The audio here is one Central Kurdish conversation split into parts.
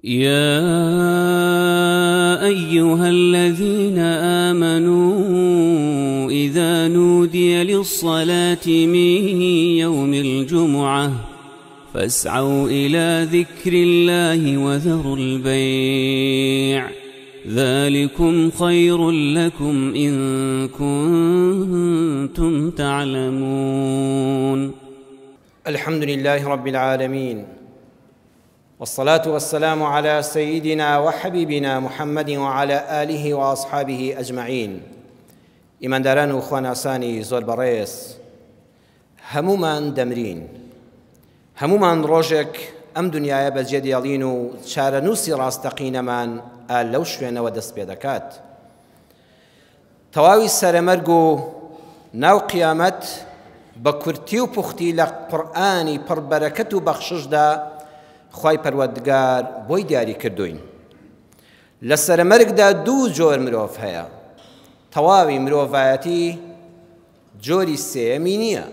يا أيها الذين آمنوا إذا نودي للصلاة من يوم الجمعة فاسعوا إلى ذكر الله وذروا البيع ذلكم خير لكم إن كنتم تعلمون. الحمد لله رب العالمين، والصلاة والسلام على سيدنا وحبيبنا محمد وعلى آله وأصحابه أجمعين. ئیمانداران و خواناسانی زۆر بەڕێز، هەمومان دەمرین، هەمومان ڕۆژێک ئەم دنیاە بەجێ دێڵین و چارەنووسی ڕاستەقینەمان لەو شوێنەوە دەست پێ دەکات. تەواوی سەرەمەرگ و ناو قیامەت بە کورتی و پوختی لە قورئانی پڕبەرەکەت و بەخششدا خوای پەروەردگار بۆی دیاری کردوین. لە سەرەمەرگدا دوو جۆر مرۆڤ هەیە. تەواوی مرۆڤایەتی جۆری سێیەمی نییە،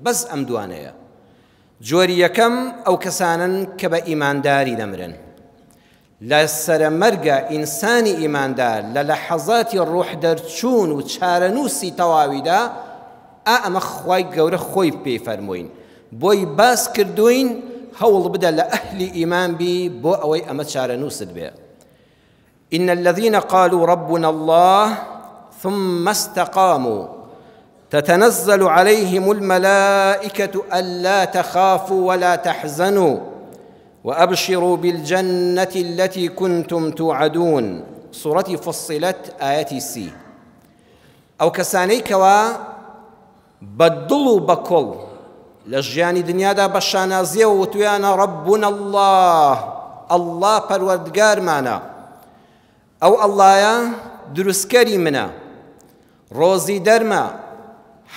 بەس ئەم دوانەیە. جۆری یەکەم ئەو کەسانن کە بە ئیمانداری دەمرن. لە سەرەمەرگە ئینسانی ئیماندار لە لەحەزاتی ڕوح دەرچوون و چارەنووسی تەواویدا ئەمە خوای گەورە خۆی پێی فەرمووین، بۆی باس کردوین هەوڵ بدە لە ئەهلی ئیمان بی بۆ ئەوەی ئەمە چارەنووست بێ. إن الذين قالوا ربنا الله ثم استقاموا تتنزل عليهم الملائكة ألا تخافوا ولا تحزنوا وأبشروا بالجنة التي كنتم توعدون. سورة فصلت آية سي. أو كسانيكوا بدلوا بكل لجياني دنيا دا بشانازيه وتويانا ربنا الله پروردگار مانا، أو الله يا دروسكري منا روزي درما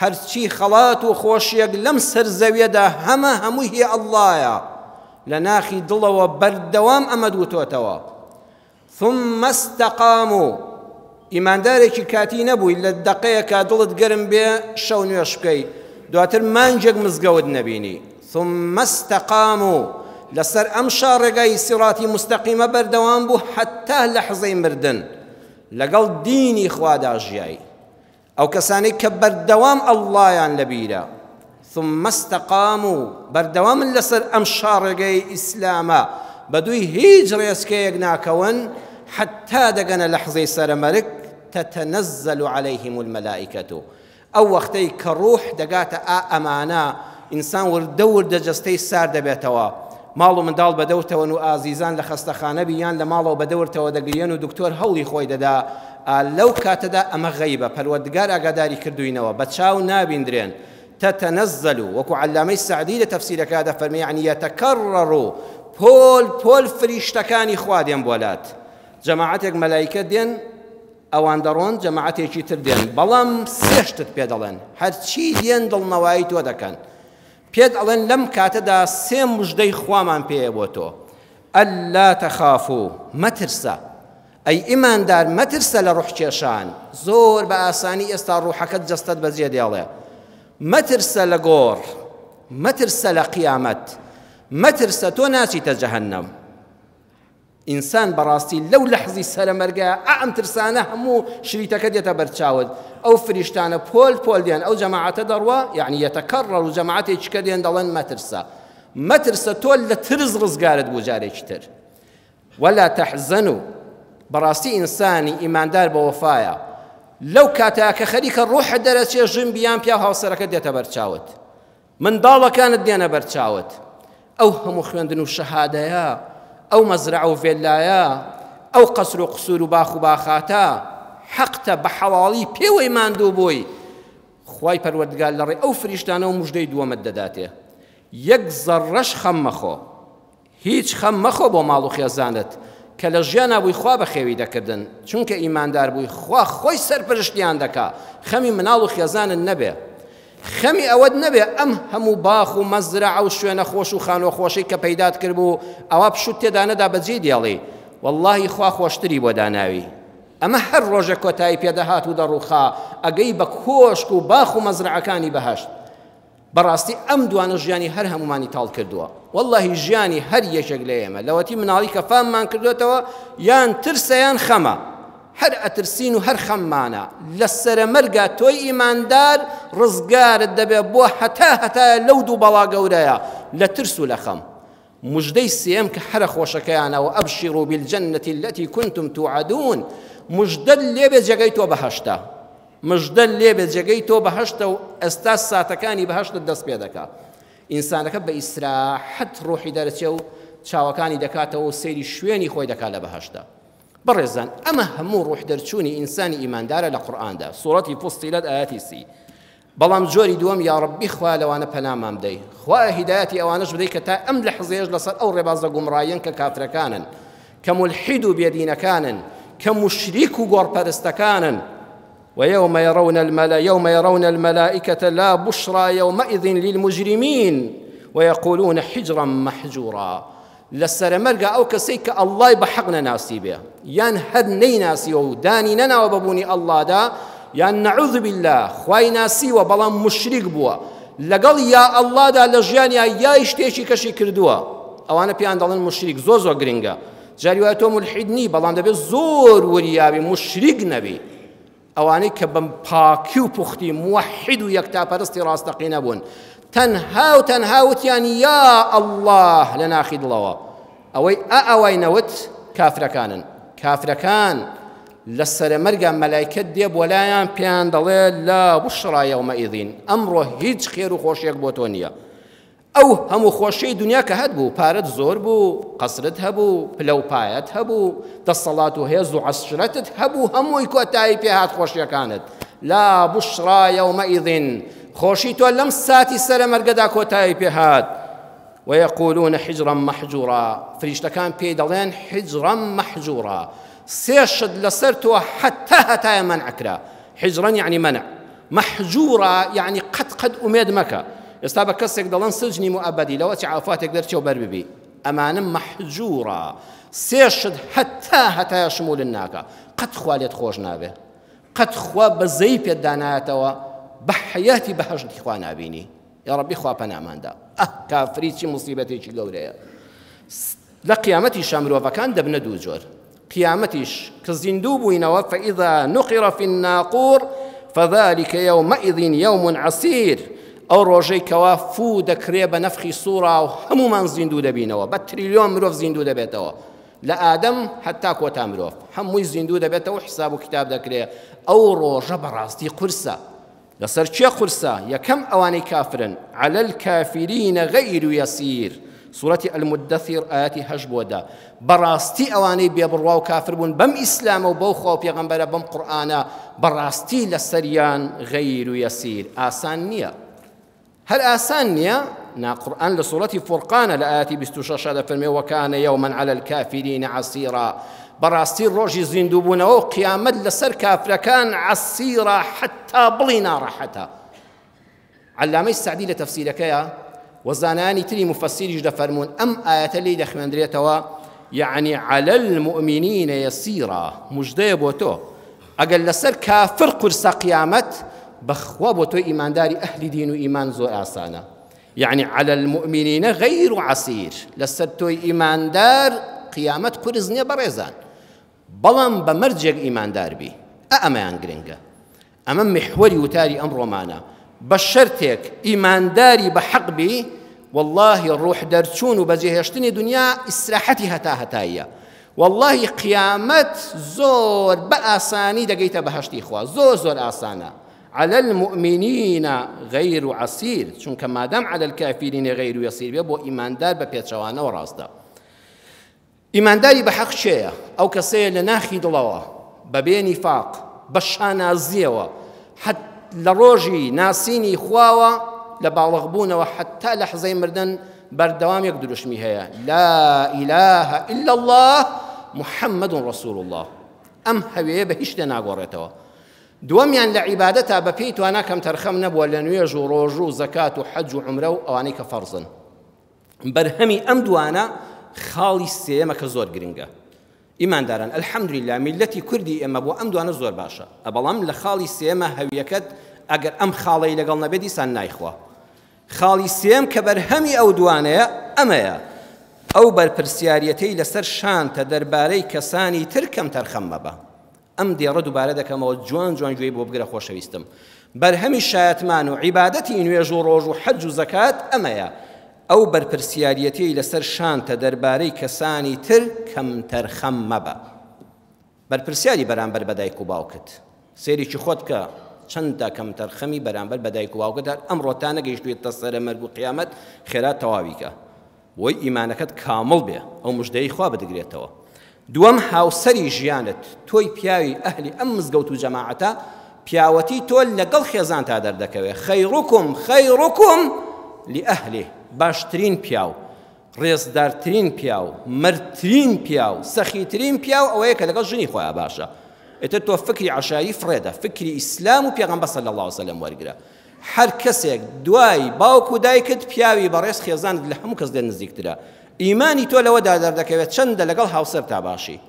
هرچی خەڵات و خۆشیەک لەم سەرزەویەدا هەمووی هی ئەڵڵایە، لە ناخی دڵەوە بەردەوام ئەمە دووتۆتەوە. ثم استقاموا، ئیماندارێکی کاتی نەبووی لە دەقەیەکە دڵت گەرم بێ شەو نوێش بکەی دواتر مانجێک مزگەوت نەبینی. ثم استقاموا، لەسەر ئەم شاڕێگای سیڕاتی مستەقیمە بەردەوام بوو حتا لەحزەی مردن لەگەڵ دینی خوادا ژیایی. ئەو کەسانەی کە بەردەوام ئەڵڵایان لەبیرە. ثم استقاموا، بەردەوامن لەسەر ئەم شاڕێگەی ئیسلامە بەدووی هیچ ڕێسکەیەک ناکەون حتا دەگەنە لەحزەی سەرەمەرگ. تتنزل عليهم الملائكة، ئەو وەختەی کە ڕوح دەگاتە ئەمانە ئینسان وردە وردە جەستەی سار دەبێتەوە. ماڵ و منداڵ بەدەورتەوەن و ئازیزان لە خەستەخانە بیان لە ماڵەوە بەدەورتەوە دەگرێن و دکتۆر هەوڵی خۆی دەدا. لەو کاتەدا ئەمە غەیبە، پەروەردگار ئاگاداری کردوینەوە، بە چاو نابیندرێن. تتنزل، وەکو عەلامەی سەعدی لە تەفسیرەکە دەفەرمێ یعنی یەتەکەڕڕ، پۆل فریشتەکانی خوا دێن بۆلات. جەماعەتێک مەلایکە دێن ئەوان دەڕۆن، جەماعەتێکی تر دێن، بەڵام سێشتت پێ دەڵێن، هەرچی دێن دڵنەوایی تۆ دەکەن. پێت ئەڵێن لەم کاتەدا سێ موژدەی خوامان پێیە بۆ تۆ. ئەللا تەخافوا، مەترسە، ئەی ئیماندار مەترسە لە ڕوحکێشان. زۆر بە ئاسانی ئێستا ڕوحەکەت جەستەت بەجێ دێڵێ. مەترسە لە گۆڕ، مەترسە لە قیامەت، مەترسە تۆ ناچیتە جەهەنەم. ئینسان بەڕاستی لەو لەحزی سەرەمەرگە ئەم ترسانە هەموو شریتەکە دێتە بەرچاوت. ئەو فریشتانە پۆل دێن، ئەو جەماعەتە دەڕوا، یعنی یەتەکەڕڕ و جەماعەتێکی کە دێن دەڵێن مەترسە تۆ لە ترس ڕزگارت بوو جارێکی تر. ولا تحزنوا، بەڕاستی ئینسانی ئیماندار بە وەفایە لەو کاتە کە خەریکە ڕوحت دەرەچێ ژن بیان پیا هاوسەرەکە دێتە بەرچاوت، منداڵەکانت دێنە بەرچاوت. ئەو هەموو خوێندن و شەهادەیە، ئەو مەزرعە و ڤێلایە، ئەو قەسر و قسوور و باخ و باخاتە حەقتە بە حەواڵی پێوەی ماندوو بووی. خوای پەروەردگار لەڕێی ئەو فریشتانە و موژدەی دووەمت دەداتێ. یەک زەڕەش خەم مەخۆ، هیچ خەم مەخۆ بۆ ماڵ و خێزانت کە لە ژیانە بووی خوا بەخێوی دەکردن، چونکە ئیماندار بووی خوا خۆی سەرپەرشتیان دەکا. خەمی مناڵ و خێزانت نەبێ، خەمی ئەوەت نەبێ ئەم هەموو باخ و مەزرعە و شوێنە خۆش و خانۆ خۆشەی کە پەیدات کرد بوو ئەوە پشوت تێدا نەدا بەجێ دێڵێ وەڵڵاهی خوا خۆشتری بۆ داناوی. ئەمە هەر ڕۆژێک کۆتایی پێدەهات و دەڕووخا ئەگەی بە کۆشک و باخ و مەزرعەکانی بەهەشت. بەڕاستی ئەم دوانە ژیانی هەر هەمومانی تاڵ کردووە واللهی ژیانی هەر یەکێک لە ئێمە لەوەتی مناڵی کە فاممان کردوێتەوە یان ترسە یان خەمە هەر ئەترسین و هەر خەممانە لە سەرمەرگا تۆی ئیماندار ڕزگارت دەبێت بۆ هەتا لەو دوو بەڵا گەورەیە لە ترس و لە خەم مژدەی سێم کە هەرە خۆشەکەیانەوە ئەبشیروا بالجەنەتی التي كنتم توعدون مژدە لێبێت جێگەی تۆ بەهەشتە مژدە لێبێت جێگەی تۆ بەهەشتە و ئێستا ساتەکانی بەهەشتت دەست پێ دەکات ئینسانەکە بە ئیسراحەت ڕۆحی دەرەچێ و چاوەکانی دەکاتەوە و سەیری شوێنی خۆی دەکات لە بەهەشتە بەڕێزان ئەمە هەموو ڕۆح دەرچوونی ئینسانی ئیماندارە لە قورئاندا سوورەتی فوسیلەت ئاەتی سی بەڵام جۆری دووەم یا ڕەبی خوا لەوانە پەنامان بدەی خوا هیدایەتی ئەوانەش بدەی کە تا ئەم لەحزەیەش لەسەر ئەو ڕێبازە گومڕایەن کە کافرەکانن کە مولحید و بێدینەکانن کە مشریک و گۆڕپەرستەکانن ويوم يرون الملائكة لا بشرى يومئذ للمجرمين ويقولون حجرا محجورا للسرمرقة أو كسيك الله بحقنا ناسي به يان هد نيناسي وداني ننا وببوني الله دا يان نعوذ بالله خواي ناسي وبلا مشرك بوا لقل يا الله دا لجيانيا يا اشتيشي كشي كردوا أو أنا بيان دالن مشرك زوزو قرنقا جاريواتو ملحدني بلان دبي زور وريابي مشرك نبي ئەوانەی کە بەم پاکی و پوختی موحید و یەکتاپەرستی ڕاستەقینە بوون تەنها وتیان یا ئەڵڵاه لە ناخی دڵەوە ئەوەی ئەوەی نەوت کافرەکان لە سەرمەرگا مەلایکەت دێ بۆ لایان پێیان دەڵێ لا بشرى یەومەئیذ ئەمڕۆ هیچ خێر و خۆشیەک بۆ تۆ نییە ئەو هەموو خۆشەی دنیا کە هەت بوو پارەت زۆر بوو قەسرت هەبوو پلەپایەت هەبوو دەسەڵات و هێز و عەسرەتت هەبوو هەمووی کۆتایی پێهات خۆشیەکانت لا بشرى یەومەئیذ خۆشی تۆ لەم ساتی سەرمەرگەدا کۆتایی پێهات ويقولون حجرا محجورا فریشتەکان پێی دەڵێن حجرا محجورا سێشت لەسەر تۆ هەتایە مەنعکرا حجرا یعنی منع محجورا یعنی قەت ئومێد مەکە ئێستا بە کەسێک دەڵێن سجنی مؤبەدی لەوە چ عافاتێک دەرچێ و بەر ببی ئەمانە محجورا سێشت هەتایە شمولن ناکە قەت خوا لێت خۆش نابێ قەت خوا بەزەی پێت دانایەتەوە بە حەیاتی بەهەشتی خوا نابینی یا ڕەبی خوا پەناماندا کافری چی موسیبەتێکی گەورەیە لە قیامەتیشە مرۆڤەکان دەبنە دوو جۆر قیامەتیش کە زیندوو بووینەوە فإذا نقر في الناقور فذلك يومئذ يوم عسير ئەو ڕۆژەی کەوا فوو دەکرێ بە نەفخی سوورا و هەمومان زیندوو دەبینەوە بە تریلیۆن مرۆڤ زیندوو دەبێتەوە لە ئادەم هەتا کۆتا مرۆڤ هەمووی زیندوو دەبێتەوە حساب و کتاب دەکرێ ئەو ڕۆژە بەڕاستی قورسە لەسەر چێ قورسە یەکەم ئەوانەی کافرن على الكافرين غير يسير سوورەتی المدەثیر ئاەتی 8 بۆدا بەڕاستی ئەوانەی بێبڕوا و کافر بوون بەم ئیسلامە و بەو خۆ پێغەمبەرە بەم قورئانە بەڕاستی لەسەریان غەیر و یەسیر ئاسان نییە هل آسانيا نا قرآن لسورة فرقان لآياتي 26 فرمي وكان يوما على الكافرين عسيرا براستي روجي زندوبون وقيامت لسر كافر كان عسيرا حتى بلينا راحتها علامي السعدي لتفسيرك يا وزاناني تري مفسير جدا فرمون أم آيات اللي دخمن دريتوا يعني على المؤمنين يسيرا مجديب وتو أقل لسر كافر قرص قيامت بخوا بۆ تۆی ئیمانداری ئەهلی دین و ئیمان زۆر ئاسانە یعنی على المؤمنین غیر عسیر لەسەر تۆی ئیماندار قیامەت قورس نییە بەڕێزان بەڵام بە مەرجێک ئیماندار بی ئەمەیان گرنگە ئەمە محوەری وتاری ئەمڕۆمانە بە شەرتێک ئیمانداری بە حەق بی والله ڕوح دەرچوون و بەجێهێشتنی دنیا ئیسراحەتی هەتاییە والله قیامەت زۆر بە ئاسانی دەگەیتە بەهەشتی خوا زۆر ئاسانە على المؤمنين غير عسير چونکە مادام على الكافرين غير يسير بۆ ئیماندار بە پێچەوانە و ڕاستە ئیمانداری بە حەق چێیە ئەو کەسەیە لە ناخی دڵەوە بەبێ نیفاق بە شانازیەوە لە ڕۆژی ناسینی خواوە لە باڵغبوونەوە حتا لە حەزەی مردن بەردەوام یەک دروشمی هەیە لا إله إلا الله محمد رسول الله ئەم هەوێیە بە هیچ شتێ ناگۆڕێتەوە دووەمیان لە عیبادەتا بە پێی توانە کەم تەرخەم نەبووە لە نوێژ و ڕۆژ و زەکات و حەج و عومرە و ئەوانەی کە فەرزن بەرهەمی ئەم دوانە خاڵی سێیەمە کە زۆر گرنگە ئیمانداران الحەمدولیلا میلەتی کوردی ئێمە بۆ ئەم دوانە زۆر باشە بەڵام لە خاڵی سێیەمە هەویەکەت ئەگەر ئەم خاڵەی لەگەڵ نەبێت دیسان نایخوا خاڵی سێم کە بەرهەمی ئەو دوانەیە ئەمەیە ئەو بەرپرسیارەتەی لەسەر شانتە دەربارەی کەسانی تر کەم تەرخەم مەبە. ئەم دێڕە دووبارە دەکەمەوە جوان جوان گوێی بۆ بگرە خۆشەویستم. بەرهەمی شایەتمان و عیبادەتی نوێژ و ڕۆژ و حەج و زەکات ئەمەیە ئەو بەرپرسیارەتەی لەسەر شانتە دەربارەی کەسانی تر کەم تەرخەم مەبە. بەرپرسیاری بەرامبەر بە دایک و باوکت سێریکی خۆت بکە چەندە کەم تەرخەمی بەرامبەر بە دایک و باوکت ئەمڕۆ تا نەگەیشتوێتە سەرە مەرگ و قیامەت خێرات تەواویکە بۆی ئیمانەکەت کامڵ بێ ئەو موژدەی خوا بدەگرێتەوە. دووەم هاوسەری ژیانت تۆی پیاوی ئەهلی ئەم مزگەوت و جەماعەتە پیاوەتی تۆ لەگەڵ خێزان تا دەردەکەوێ. خەیڕوکم لئەهلی باشترین پیاو ڕێزدارترین پیاو مردترین پیاو سەخیترین پیاو ئەوەیە کە لەگەڵ ژنی خۆیان باشە. ئێتر تۆ فکری عەشایی فڕێدە فکری ئیسلام و پێغەمبەر صلی الله علیه وسلم وەرگرە. هەر کەسێک دوای باوک و دایکت پیاوی بەڕێز خێزانت لە هەموو کەس دێ نزیکترە. ئیمانی تۆ لەوەدا دەردەکەوێت چەندە لەگەڵ هاوسەر تا باشی.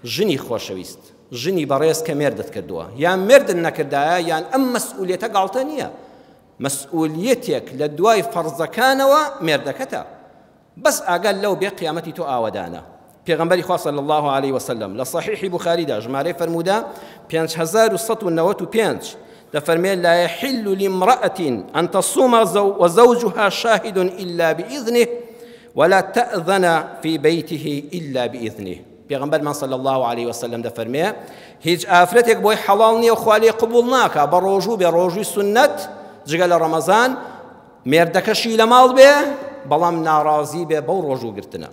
ژنی خۆشەویست ژنی بەڕێز کە مێردت کردووە یان مێردت نەکردایە یان ئەم مەسئولیەتە گاڵتە نییە. مەسئولیەتێک لە دوای فەرزەکانەوە مێردەکەتە. بەس ئاگەر لەو بێ قیامەتی تۆ ئاوەدانە. پێغەمبەری خوا صلی الله عليه وسلم لە صحیحی بوخاریدا ژمارەی فەرموودا 5195 دەفەرمێ لا يحل لامرأة أن تصوم وزوجها شاهد إلا بإذنه ولا تأذن في بيته إلا بإذنه. پێغەمبەرمان صلی الله عليه وسلم دەفەرمێ هیچ ئافرەتێک بۆی حەڵاڵ نییە و خوا لێ قبوڵ ناکا بە ڕۆژوو بێ ڕۆژووی سونەت جگە لە ڕەمەزان مێردەکەشی لە ماڵ بێ بەڵام ناڕازی بێ بەو ڕۆژوو گرتنە.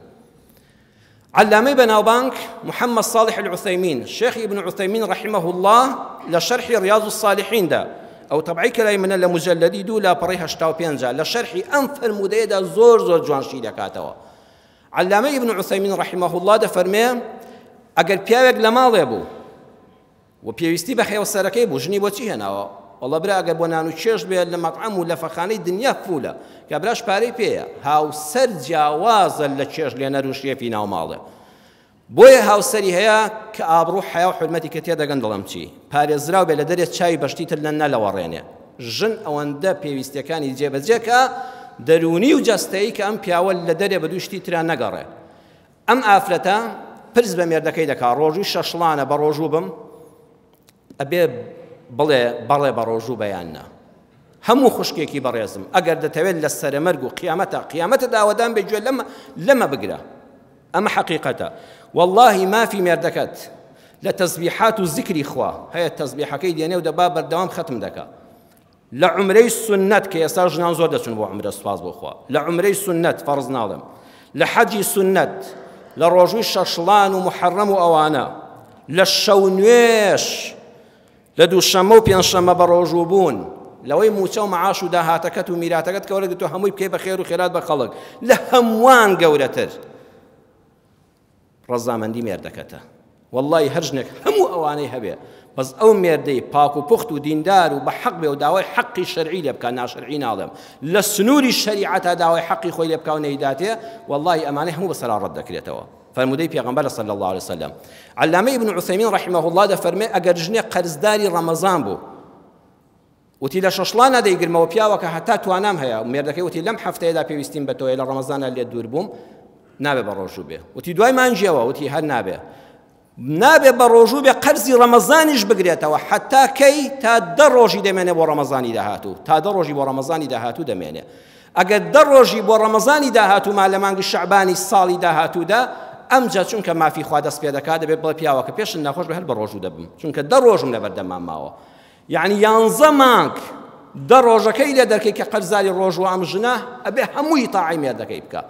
علامەی بەناوبانگ محەممەد صالح العوثەیمین شێخی ابن عوثەیمین رحمه الله لە شەرحی ڕیاض الصالحیندا ئەو تەبعی کە لای منە لە مجەلەدی 2 لاپەڕی 85 لە شەرحی ئەم فەرمودەیەدا زۆر جوانشی دەکاتەوە. علامەی ابن عوثەیمین رحمه الله دەفەرمێ ئەگەر پیاوێک لە ماڵێ بوو و پێویستی بە خێوەسەرەکەی بوو ژنی بۆچی هێناوە والله برا ئەگەر بۆ نان و چێژ بێت لە مەطعەم و لە فەخانەی دنیا فولە کە براش پارەی پێیە هاوسەر جیاوازە لە چێژ لێ نەروشێفی ناو ماڵێ. بۆیە هاوسەری هەیە کە ئابڕوو حیا و حورمەتی کە تێدەگەن دەڵێم چی پارێزراو بێ لە دەرێت چاوی بەشتیتر لە نەلەوەڕێنێ. ژن ئەوەندە پێویستیەکانی جێبەجێ کە دەرونی و جەستەیی کە ئەم پیاوە لە دەرێ بە دووشتی تران نەگەڕێ. ئەم ئافرەتە پرس بە مێردەکەی دەکا ڕۆژووی شەشڵانە بە ڕۆژوو بم ئەبێ بڵێ بەڵێ بە ڕۆژوو بەیاننا هەموو خوشکێکی بەڕێزم ئەگەر دەتەوێت لە سەرمەرگ و قیامەتە داوەدان بێ گوێ لەمە بگرە. ئەمە حەقیقەتە واللهی مافی مێردەکەت لە تەسبیحات و ذکری خوا هەیە تەسبیحەکەی دێنێ و دەبا بەردەوام ختم دەکا لە عومرەی سونەت کە ئێستا ژنان زۆر دەچون بۆ عومرە سوپاس بۆ خوا لە عومرەی سونەت فەرز ناڵێم لە حەجی سونەت لە ڕۆژووی شەشڵان و محەڕەم و ئەوانە لە شەو نوێش لە دووشەمە و پێنجشەمە بە ڕۆژوو بوون لەوەی موچە و مەعاش و داهاتەکەت و میراتەکەت کە وەرەگرتووە هەمووی بکەی بە خێر و خێرات بە خەڵک لە هەمووان گەورەتر ڕەزامەندی مێردەکەتە. واللهی هەر ژنێک هەموو ئەوانەی هەبێ بەس ئەو مێردەی پاک و پوخت و دیندار و بە حەق بێ و داوای حەقی شەرعی لێ بکە ناشەرعی ناڵێم لە سنووری شەریعەتە داوای حەقی خۆی لێ بکا و نەیداتێ واللهی ئەمانەی هەموو بەسەرا ڕەت دەکرێتەوە. فەرمودەی پێغەمبەر صلی الله عليه وسلم. علامەی ابن عوثەیمین رحمه الله دەفەرمێ ئەگەر ژنێک قەرزداری ڕەمەزان بوو وتی لە شەشڵانە دەیگرمەوە پیاوەکە هەتا توانام هەیە و مێردەکەی وتی لەم هەفتەیەدا پێویستیم بە تۆیە لە ڕەمەزانە لێ دوور بووم نابێ بە ڕۆژوو بێ وتی دوای مانجیەوە وتی هەر نابێ بە ڕۆژوو بێ قەرزی ڕەمەزانیش بگرێتەوە حتا کەی تا 10 ڕۆژی دەمێنێ بۆ ڕەمەزانی داهاتوو تا 10 ڕۆژی بۆ ڕەمەزانی داهاتوو دەمێنێ. ئەگەر 10 ڕۆژی بۆ ڕەمەزانی داهاتووما لە مانگی شەعبانی ساڵی داهاتوودا ئەمجا چونکە مافی خوا دەست پێ دەکات دەبێت بڵێ پیاوەکە پێشن ناخۆش بە هەر بە ڕۆژوو دەبم چونکە 10 ڕۆژم لەبەردەمان ماوە یعنی 11 مانگ 10 ڕۆژەکەی لێ دەرکەی کە قەرزاری ڕۆژوو ئەم ژنە ئەبێ هەمووی تاعی مێردەکەی بکە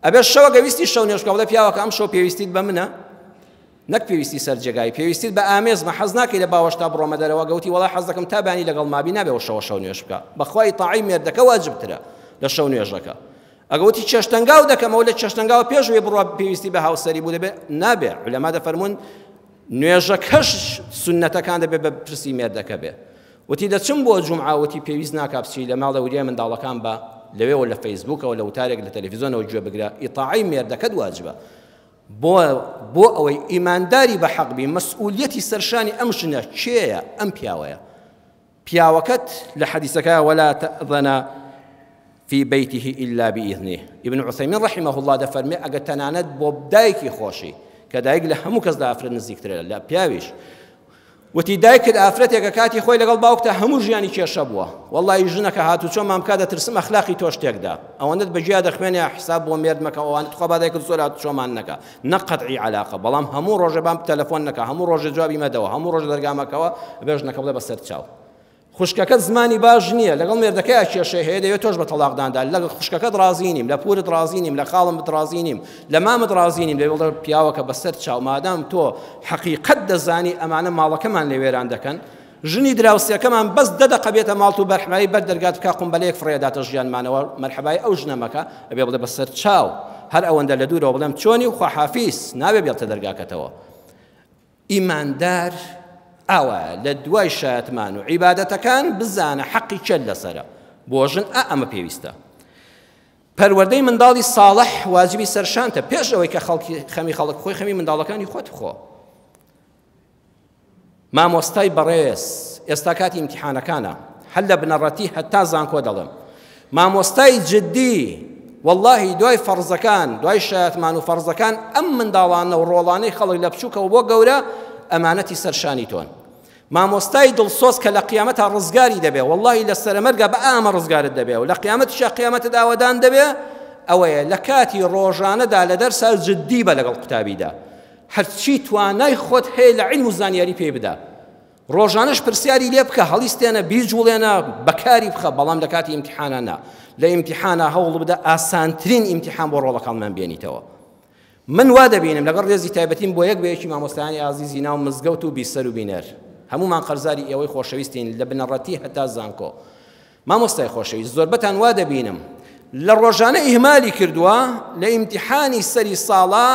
ئەبێ شەوە گەویستی شەو نوێژکە بڵێ پیاوەکە ئەم شەو پێویستیت بە منە نەک پێویستی سەرجێگای پێویستیت بە ئامێزمە حەز ناکەی لە باوەشتا بڕۆمە دەرەوە گەوتی وەڵا حەز دەکەم تا بانی لەگەڵ مابی نابێ شەو نوێژ بکە بەخوای تاعی مێردەکە واجبترە لە شەو نوێژەکە. ئەگەوتی چێشتەنگاو دەکەمەوە لە چێشتەنگاو پێشوێ بڕۆ پێویستی بە هاوسەری بوو دەبێ نابێ علەما دەفەرمون نوێژەکەش سونەتەکان دەبێ بە پرسی مێردەکە بێ. وتی دەچم بۆ جومعە وتی پێویست ناکا بچی لە ماڵە وریای منداڵەکان بە لەوێەوە لە فەیسبووکەوە لە وتارێک لە تەلەڤیزۆنەوە گوێ بگرە ئیطاعی مێردەکەت واجبە بۆ ئەوەی ئیمانداری بە حەق بی مەسئولیەتی سەرشانی ئەم ژنە کێیە ئەم پیاوەیە پیاوەکەت لە حەدیثەکە وەلا تەأذەنە في بيته إلا بإذنه. ابن عثيمين رحمه الله دفرمي أجا تناند بودايكي خوشي كدايق لهمو كز لافرد نزيكتر لا بياويش وتی دایکت ئافرەتێکە کاتی خۆی لەگەڵ باوکتە هەموو ژیانی کێشە بووە وەڵڵی ژنەکە هاتوو چۆن مامکە دەترسم ئەخلاقی تۆ شتێکدا ئەوەندەت بەجیا دەخوێنێ حساب بۆ مێرد مەکە ئەوانت خوا با دایکت زۆر هاتوو چۆمان نەکە نەقەتعی عەلاقە بەڵام هەموو ڕۆژە بام تەلەفۆن نەکە هەموو ڕۆژە جوابی مەدەوە هەموو ڕۆژ دەرگامەکەوە بێژنەکە بڵێ بەسەر چاو خوشکەکەت زمانی باش نییە لەگەڵ مێردەکەی کێشەی هەیە دەوێت تۆش بە تەلاقداندا لەگەڵ خوشکەکەت ڕازی نیم لە پورت ڕازی نیم لە خاڵمت ڕازی نیم لە مامت ڕازی نیم دەوێت پیاوەکە بەسەر چاو مادام تۆ حەقیقەت دەزانی ئەمانە ماڵەکەمان لە وێران دەکەن ژنی دراوسەکەمان بەس دەدەقە بێتە ماڵ و بەرحمایی بەر دەرگات بکە قومبەلەیەک فڕێداتە ژیانمانەوە مەرحەبای ئەو ژنەمەکە ئەبێ بڵێ بەسەر چاو هەر ئەوەندە لە دوورەوە بڵێم چۆنی و خواحافیز نابێ بێتە دەرگاکەتەوە ئیماندار ئاوە لە دوای شایەتمان و عیبادەتەکان بزانە حەقی چەند لەسەرە بۆ ژن ئەمە پێویستە پەروەردەی منداڵی ساڵح واجبی سەرشانتە پێش ئەوەی کە خەمی خەڵک خۆی خەمی منداڵەکانی خۆت بخۆ مامۆستای بەڕێز ئێستا کاتی ئیمتیحانەکانە هەر لە بنەڕەتی هەتا زانکۆ دەڵێم مامۆستای جددی واللهی دوای فەرزەکان دوای شایەتمان و فەرزەکان ئەم منداڵانە و ڕۆڵانەی خەڵک لە بچووکەوە بۆ گەورە ئەمانەتی سەرشانی تۆن مامۆستای دڵسۆز کە لە قیامەتە ڕزگاری دەبێ واللهی لە سەرمەرگە بە ئامە ڕزگارت دەبێ و لە قیامەتیشە قیامەتت ئاوەدان دەبێ ئەوەیە لە کاتی ڕۆژانەدا لە دەرسا جددی بە لەگەڵ قوتابیدا هەرچی توانای خۆت هەیە لە عیلم و زانیاری پێ بدە ڕۆژانەش پرسیاری لێ بکە هەڵیستێنە بیرجوڵێنە بەکاری بخە بەڵام لە کاتی ئیمتیحانە لە ئیمتیحانە هەوڵ بدە ئاسانترین ئیمتیحان بۆ ڕۆڵەکانمان بێنیتەوە من وا دەبینم لەگەڵ ڕێزی تایبەتیم بۆ یەک بەیەکی مامۆستایانی ئازیزی ناو مزگەوت و بیسەر و بینەر هەمومان قەرزاری ئێوەی خۆشەویستین لە بنەڕەتی هەتا زانکۆ مامۆستای خۆشەویست زۆربەتان وا دەبینم لە ڕۆژانە ئیهمالی کردووە لە ئیمتیحانی سەری ساڵا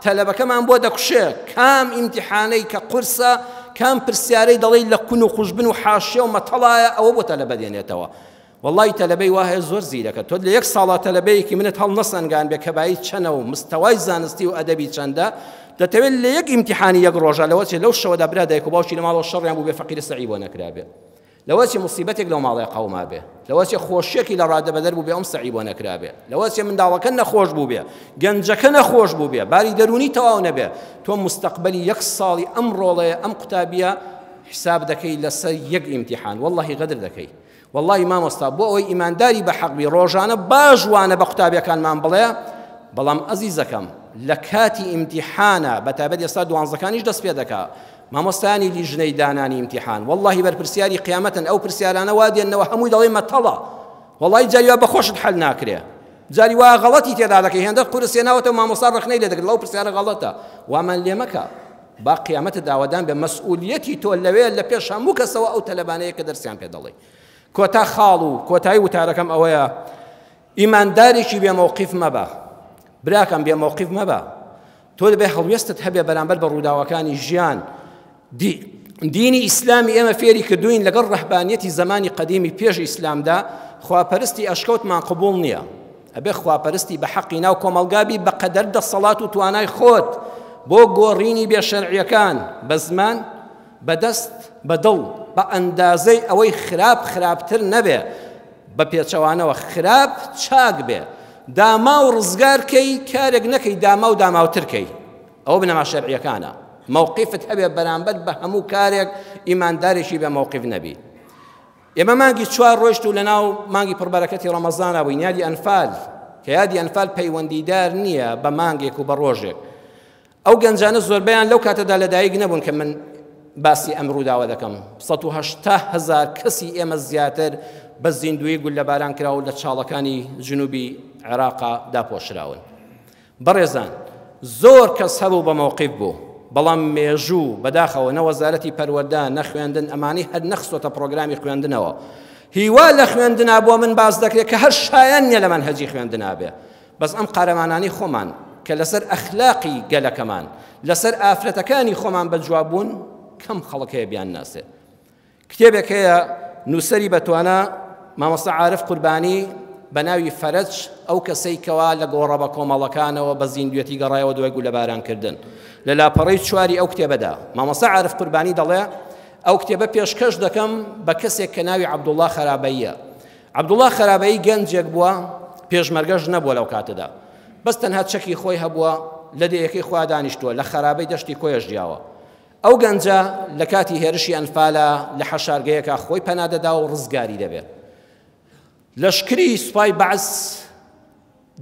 تەلەبەکەمان بۆ دەکوشێ کام ئیمتیحانەی کە قورسە کام پرسیارەی دەڵێی لە کون و خوشبن و حاشیە و مەتەڵایە ئەوە بۆ تەلەبە دێنێتەوە والله تەلەبەی وایە زۆر زیرەکە تۆ لە یەک ساڵا تەلەبەیەکی منت هەڵ نەسەنگان بێ کەبایی چەنە و مستەوای زانستی و ئەدەبی چەندە دەتەوێت لە یەک ئیمتیحانی یەک ڕۆژە لەوە چێ لەو شەوەدا برا دایک و باوکی لە ماڵەوە شەڕیان بوو بێ فەقیر سەعی بۆ نەکرابێ لەوە چێ موسیبەتێک لەو ماڵەیە قەوما بێ لەوە چێ خۆشیەکی لە ڕادەبەدەر بوو بێ ئەم سەعی بۆ نەکرابێ لەوە چێ منداڵەکە نەخۆش بوو بێ گەنجەکە نەخۆش بوو بێ باری دەرونی تەواو نەبێ تۆ مستەقبەلی یەک ساڵی ئەم ڕۆڵەیە ئەم قوتابیە حساب دەکەی لەسەر یەک ئیمتیحان واللهی غەدر دەکەی والله مامۆستا بۆ ئەوەی ئیمانداری بە حەقبی ڕۆژانە باش وانە بە قوتابیەکانمان بڵێ بەڵام ئەزیزەکەم لە کاتی ئیمتیحانە بەتابەت ئێستا دوانزەکانیش دەست پێ دەکا مامۆستایانی لیژنەی دانانی ئیمتیحان واللهی بەرپرسیاری قیامەتن ئەو پرسیارانە وا دێنەوە هەمووی دەڵێ مەتەڵە والله جاری وا بەخۆشت حەل ناکرێ جاری وا غەڵەتی تێدا دەکەی هێندە قورس هێناوەتە مامۆستا ڕخنەی لێ دەکرد لەو پرسیارە غەڵەتە وامان لێ مەکە با قیامەتە داوادان بێ مەسئولیەتی تۆ لەوێ لە پێش هەموو کەسەوە ئەو تەلەبانەیە کە دەرسیان پێ دەڵێ کۆتا خاڵ و کۆتایی وتارەکەم ئەوەیە ئیماندارێکی بێمەوقیف مەبە براکەم بێمەوقیف مەبە تۆ دەبێ هەڵوێستت هەبێ بەرامبەر بە ڕووداوەکانی ژیان دینی ئیسلامی ئێمە فێری کردوین لەگەڵ ڕەهبانیەتی زمانی قەدیمی پێش ئیسلامدا خواپەرستی ئەشکەوتمان قبوڵ نییە ئەبێ خواپەرستی بە حەقی ناو کۆمەڵگابی بە قەدەر دەسەڵات و توانای خۆت بۆ گۆڕینی بێشەرعیەکان بە زمان بەدەست بەدڵ بە ئەندازەی ئەوەی خراپتر نەبێ بە پێچەوانەوە خراپ چاک بێ داما و ڕزگارکەی کارێک نەکەی داما و داماوترکەی ئەوە بنەما شەرعیەکانە موقفت هەبێ بەرامبەر بە هەموو کارێک ئیماندارێکی بە موقف نەبی ئێمە مانگی 4 ڕۆیشت و لەناو مانگی پڕبەرەکەتی ڕەمەزانە بووین یادی ئەنفال کە یادی ئەنفال پەیوەندیدار نییە بە مانگێک و بە ڕۆژێک ئەو گەنجانە زۆربەیان لەو کاتەدا لەدایک نەبوون کە من باسی ئەم ڕووداوە دەکەم 180,000 کەسی ئێمە زیاتر بە زیندوی گول لە باران کراوە لە چاڵەکانی جنوبی عێراقا داپۆشراون بەڕێزان زۆر کەس هەبوو بە موقف بوو بەڵام مێژوو بەداخەوە نە وەزارەتی پەروەردە نەخوێندن ئەمانی هەر نەخسۆتە پرۆگرامی خوێندنەوە هیوا لە خوێندنا بۆ من باز دەکرێت کە هەر شایان نیە لە منهەجی خوێندنا بێ بەس ئەم قارەمانانی خۆمان کە لەسەر ئەخلاقی گەلەکەمان لەسەر ئافرەتەکانی خۆمان بەجوابوون کەم خەڵک هەیە بیان ناسێ کتێبێک هەیە نووسەری بەتوانە مامۆستا عارف قوربانی بە ناوی فەرج ئەو کەسەی کەوا لە گۆڕە بە کۆمەڵەکانەوە بە زیندوێتی گەڕایەوە دوای گول لە بارانکردن لە لاپەڕەی 4 ئەو کتێبەدا مامۆستا عارف قوربانی دەڵێ ئەو کتێبە پێشکەش دەکەم بە کەسێک کە ناوی عەبدوڵڵا خەرابەیە عەبدوڵڵا خەرابەیی گەنجێک بووە پێشمەرگەش نەبووە لەو کاتەدا بەس تەنها چەکی خۆی هەبووە لە دەیەکەی خوا دانیشتووە لە خەرابەی دەشتی کۆیەش ژیاوە ئەو گەنجە لە کاتی هێرشی ئەنفالە لە حەشارگەیەکە خۆی پەنادەدا و ڕزگاری دەبێت لەشکری سوپای بەعس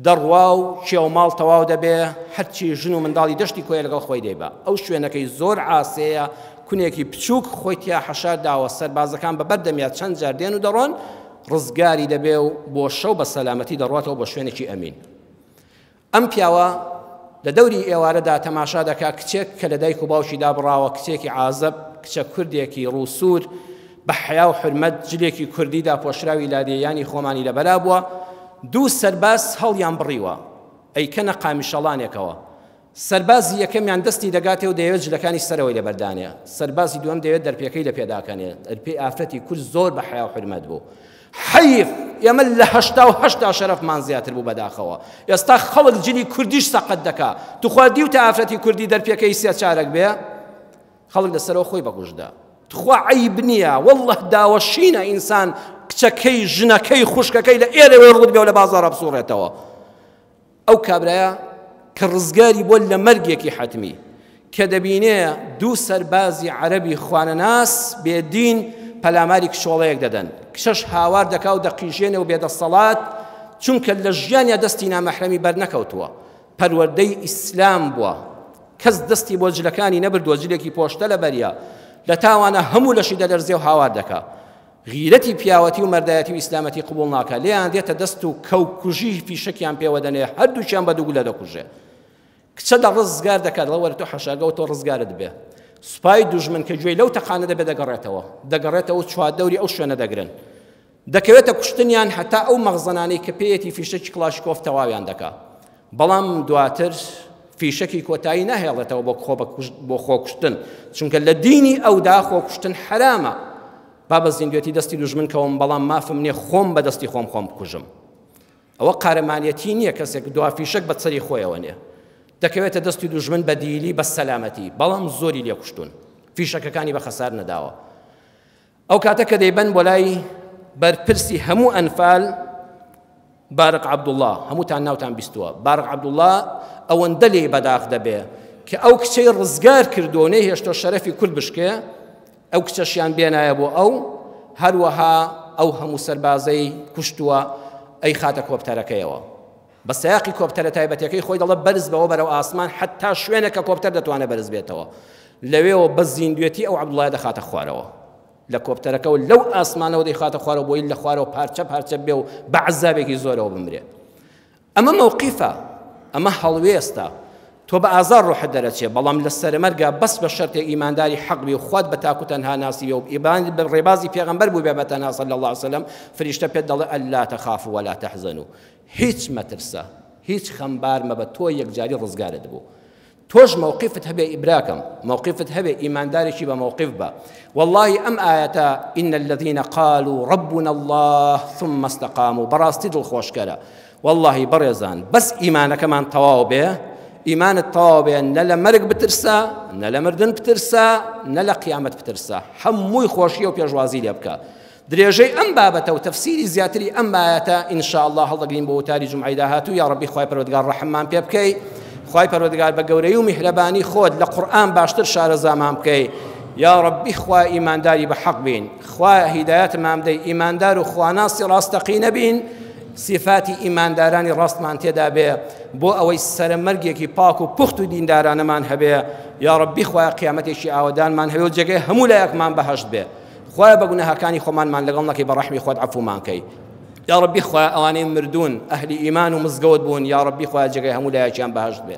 دەڕوا و کێوماڵ تەواو دەبێ هەرچی ژن و منداڵی دەشتی کۆیە لەگەڵ خۆی دەیبا ئەو شوێنەکەی زۆر ئاسەیە کونێکی بچووک خۆی تیا حەشارداوە سەربازەکان بەبەر دەمیات چەند جار دێن و دەڕۆن ڕزگاری دەبێ و بۆ شەو بە سەلامەتی دەڕواتەوە بۆ شوێنێکی ئەمین ئەم پیاوە لە دەوری ئێوارەدا تەماشا دەکا کچێک کە لە دایک و باوشیدا بڕاوە کچێکی عازب کچە کوردێکی ڕووسور بە حیا و حرمەت جلێکی کوردیدا پۆشراوی لادێیانی خۆمانی لەبەرا بووە دوو سەرباز هەڵیان بڕیوە ئەیکەنە قامیشەڵانێکەوە سەربازی یەکەمیان دەستی دەگاتێ و دەیەوێت جلەکانی سەرەوەی لەبەردانێ سەربازی دووەم دەوێت دەرپێکەی لە پێداکەنێ دەرپێی ئافرەتی کورد زۆر بە حیا و حرمەت بوو حەیف ئێمە لە 88 شەرەفمان زیاتر بوو بەداخەوە ئێستا خەڵک جلی کوردیش سەقەت دەکا توخوا دیوتە ئافرەتی کوردی دەرپێکەی سێ چارەک بێ خەڵک لەسەرەوە خۆی بەگوژدا تخوا عیب نییە والله داوەشینە ئینسان کچەکەی ژنەکەی خوشکەکەی لە ئێرەوەی ڕوود بێ و لە بازاڕە بسوڕێتەوە ئەو کابرایە کە ڕزگاری بۆ لە مەرگێکی حەتمی کە دەبینێ دوو سەربازی عەرەبی خوانەناس بێدین پەلاماری کشۆڵەیەک دەدەن کشەش هاوار دەکا و دەقیژێنێ و بێدەسەڵات چونکە لە ژیانیا دەستی نامەحرەمی بەرنەکەوتووە پەروەردەی ئیسلام بووە کەس دەستی بۆ جلەکانی نەبردووە جلێکی پۆشتە لە بەریە لە تاوانە هەموو لەشی دەلەرزێ و هاوار دەکا غیرەتی پیاوەتی و مەردایەتی و ئیسلامەتی قبوڵ ناکە لێیان دێتە دەست و کەوکوژی فیشەکیان پێوەدەنێ هەردووچیان بە دووگولە دەکوژێ کچە ڕزگار دەکات لەوەرە تۆ حەشارگە و تۆ ڕزگارت بێ سوپای دوژمن کە گوێی لەو تەقانە دەبێت دەگەڕێتەوە چوار دەوری ئەو شوێنە دەگرن دەکەوێتە کوشتنیان هەتا ئەو مەغزەنانەی کە پێیەتی فیشەکی کڵاشکۆف تەواویان دەکا بەڵام دواتر فیشەکی کۆتایی ناهێڵێتەوە بۆ خۆکوشتن چونکە لە دینی ئەودا خۆکوشتن حرامە با بە زیندوێتی دەستی دوژمن کەوم بەڵام مافم نییە خۆم بە دەستی خۆم بکوژم ئەوە قارەمانیەتی نییە کەسێک دوا فیشەک بە سەری خۆیەوە نییە دەکەوێتە دەستی دوژمن بە دیلی بە سەلامەتی بەڵام زۆری لێ کوشتون فیشەکەکانی بە خەسار نەداوە ئەو کاتە کە دەیبەن بۆ لای بەرپرسی هەموو ئەنفال بارق عەبدوڵڵا هەمووتان ناوتان بیستووە بارق عەبدوڵڵا ئەوەندە لێ بەداخ دەبێ کە ئەو کچەی ڕزگار کردو نەیهێشتۆ شەرەفی کورد بشکێ ئەو کچەشیان بێنایە بۆ ئەو هەروەها ئەو هەموو سەربازەی کوشتووە ئەی خاتە کۆپتەرەکەیەوە بە سەیاقی کۆپتەرە تایبەتەکەی خۆی دەڵێ بەرز بەوە بەرەو ئاسمان حتا شوێنێکە کۆپتەر دەتوانێت بەرز بێتەوە لەوێەوە بە زیندوێتی ئەو عەبدوڵڵا دەخاتە خوارەوە لە کۆپتەرەکە و لەو ئاسمانەوە دەیخاتە خوارەوە بۆی لە خوارەوە پارچە پارچە بێ و بە عەزابێکی زۆرەوە بمرێت ئەمە موقیفە ئەمە هەڵوێستە تۆ بە ئازار ڕۆحت دەرەچێ بەڵام لە سەرمەرگا بەس بە شەرتێک ئیمانداری حەق بی و خوات بە تاکو تەنها ناسیوە و ڕێبازی پێغەمبەر بوو بێ بە تەنها صلی الله علیه وسلم فریشتە پێت دەڵێ ئەلا تەخافوا ولا تەحزەنوا هیچ مەترسە هیچ خەمبار مەبە تۆ یەکجاری ڕزگارت بوو تۆش موقفت هەبێ ئیبراکەم موقفت هەبێ ئیماندارێکی بە موقف بە والله ئەم ئاەتە إن الذين قالوا ربنا الله ثم استقاموا بەڕاستی دڵخۆشکەرە والله بەڕێزان بەس ئیمانەکەمان تەواو بێ ئیمانت تەواو بێ نە لە مەرگ بترسە نە لە مردن بترسە نە لە قیامەت بترسە هەمووی خۆشیە و پێشوازی لێ بکە درێژەی ئەم بابەتە و تەفسیری زیاتری ئەم ئاەتە ئینشاء الله هەڵدەگرین بۆ وتاری جومعەی داهاتوو یا ڕەبی خوای پەروەردگار ڕەحممان پێ بکەی خوای پەروەردگار بە گەورەی و میهرەبانی خۆت لە قورئان باشتر شارەزامان بکەی یا ڕەبی خوای ئیمانداری بە حەق بین خوای هیدایەتمان بدەی ئیماندار و خواناسی ڕاستەقینە بین صفاتی ئیماندارانی ڕاستمان تێدا بێ بۆ ئەوەی سەرمەرگێکی پاک و پوخت و دیندارانەمان هەبێ یا ڕەبی خوای قیامەتێکی ئاوەدانمان هەبێ و جێگەی هەموو لایەکمان بەهەشت بێ خوای بە گوناهەکانی خۆمانمان لەگەڵ نەکەی بە ڕەحمی خۆت عەفومان کەی یا ڕەبی خوای ئەوانەی مردوون ئەهلی ئیمان و مزگەوت بوون یا ڕەبی خوای جێگەی هەموو لایەکیان بەهەشت بێ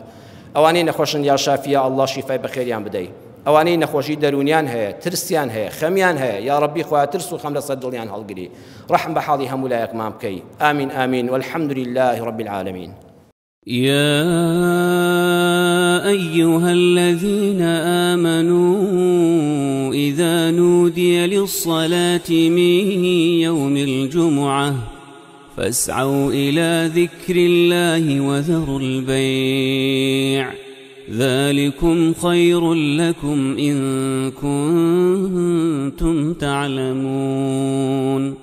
ئەوانەی نەخۆشن یا شافیە ئەڵڵا شیفای بەخێریان بدەی ئەوانەی نەخۆشی دەرونیان هەیە ترسیان هەیە خەمیان هەیە یا ڕەبی خوای ترس و خەم لەسەر دڵیان هەڵگری ڕەحم بە حاڵی هەموو لایەکمان بکەی آمین آمین والحمد لله رب العالمين يا أيها الذين آمنوا إذا نودي للصلاة من يوم الجمعة فاسعوا إلى ذكر الله وذروا البيع ذلكم خير لكم إن كنتم تعلمون